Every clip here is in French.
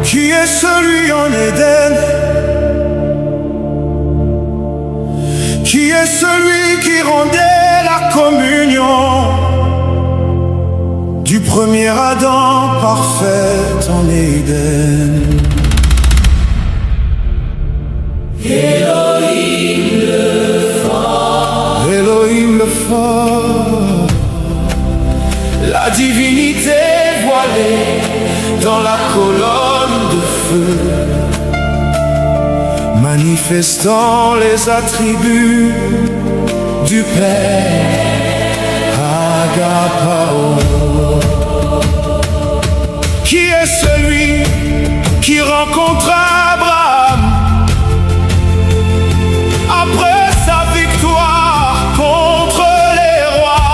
Qui est celui en Éden? Qui est celui qui rendait la communion du premier Adam parfait en Éden? Elohim le fort, Elohim le fort, la divinité voilée dans la colonne de feu, manifestant les attributs du Père Agapao. Qui est celui qui rencontra Abraham après sa victoire contre les rois?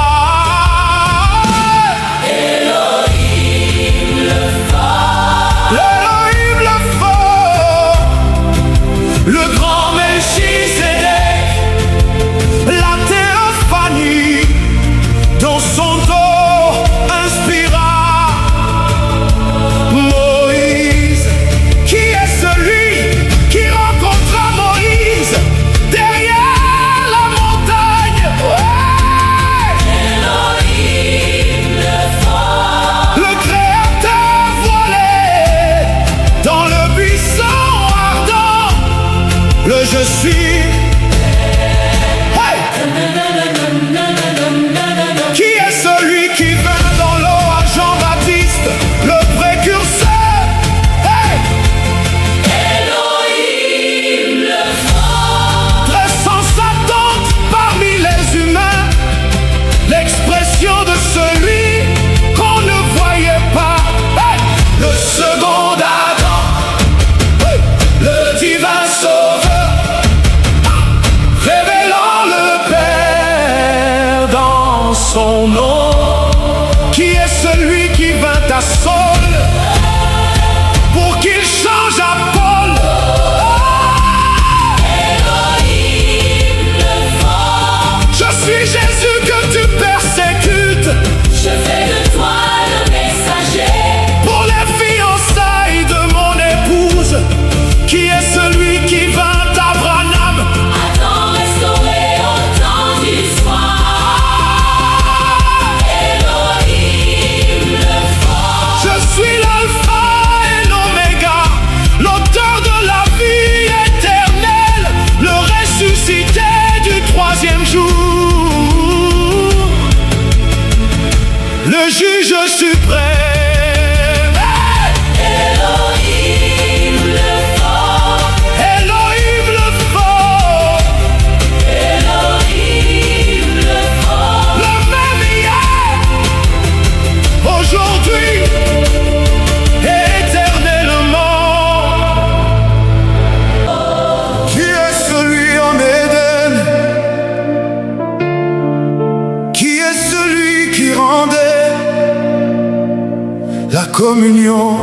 Elohim le fort, L'Elohim le fort, le grand Melchisedec, la théophanie dans son dos inspira Moïse. Qui est celui qui rencontra Moïse derrière la montagne? Ouais! Elohim le fort, Le Créateur voilé dans le buisson ardent, le je suis. Hey! Qui est celui qui vint dans l'eau à Jean-Baptiste, le précurseur? Hey! Elohim le fort, Dressant sa tente parmi les humains, l'expression de celui qu'on ne voyait pas. Hey! Le second Adam, hey! Le divin sauveur, révélant le Père dans son nom. Qui est celui qui vint à Saul pour qu'il change à Paul? Elohim le fort, Je suis Jésus que tu persécutes je fais de toi le messager. pour les fiançailles de mon épouse. Qui est celui qui vint à Branham? Adam restauré au temps du soir. Elohim le fort, Je suis l'alpha et l'oméga, l'auteur de la vie éternelle, le ressuscité du troisième jour, le juge suprême. Elohim le fort, Elohim le fort, Elohim le fort, le même hier, aujourd'hui et éternellement. Qui est celui en Éden? Qui est celui qui rendait la communion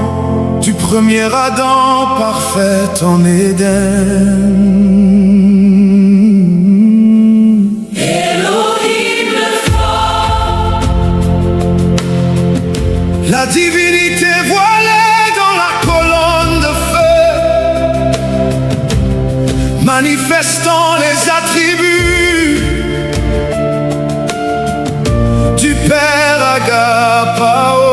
du premier Adam parfait en Éden? Elohim le fort, La divinité voilée dans la colonne de feu, manifestant les attributs du Père Agapao.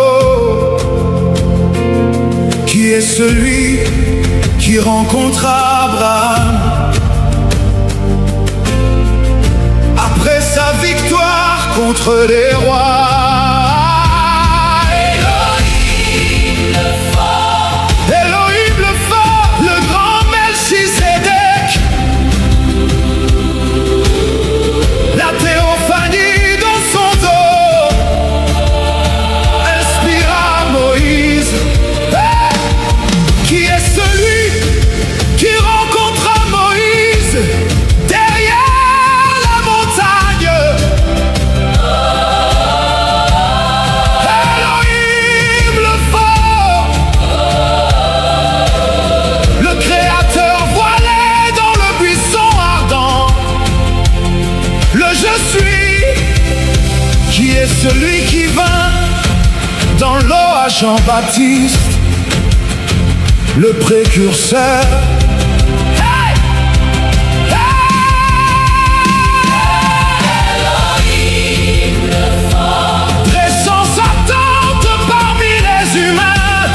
Qui est celui qui rencontra Abraham après sa victoire contre les rois? Elohim le fort, Elohim le fort, le grand Melchisedec, la théophanie dans son dos inspira Moïse. Hey! Qui est celui qui rencontra Moïse derrière la montagne? Jean-Baptiste, le précurseur. Hey! Hey! Dressant sa tente parmi les humains,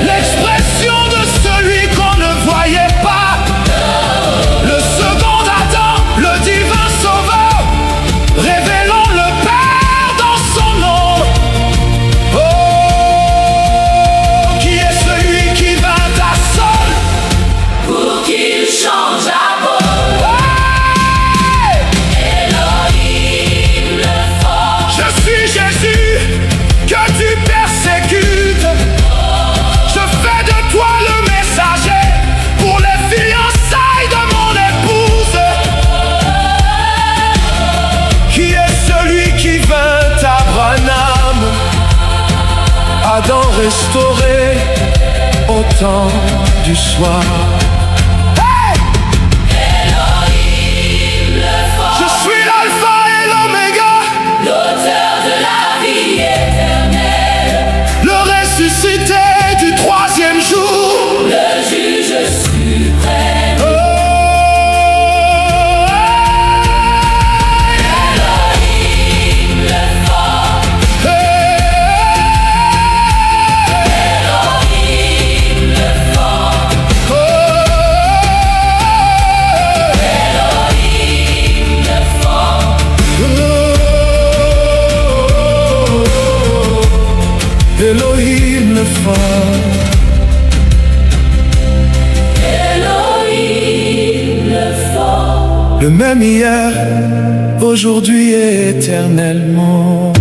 l'expression de celui qu'on ne voyait pas, le second Adam, le divin sauveur, révélant le Père dans son nom. Oh, qui est celui qui vint à Saul pour qu'il change à beau. Hey! Elohim le fort, Je suis Jésus que tu persécutes. Je fais de toi le messager pour les fiançailles de mon épouse. Qui est celui qui vint à Branham, Adam restauré au temps du soir. Hey! Elohim le fort, Je suis l'alpha et l'oméga, l'auteur de la vie éternelle, le ressuscité du troisième jour. le juge suprême. Oh, Elohim le fort, Elohim le fort, Elohim le fort, Elohim le fort. Elohim le fort. Le même hier, aujourd'hui et éternellement.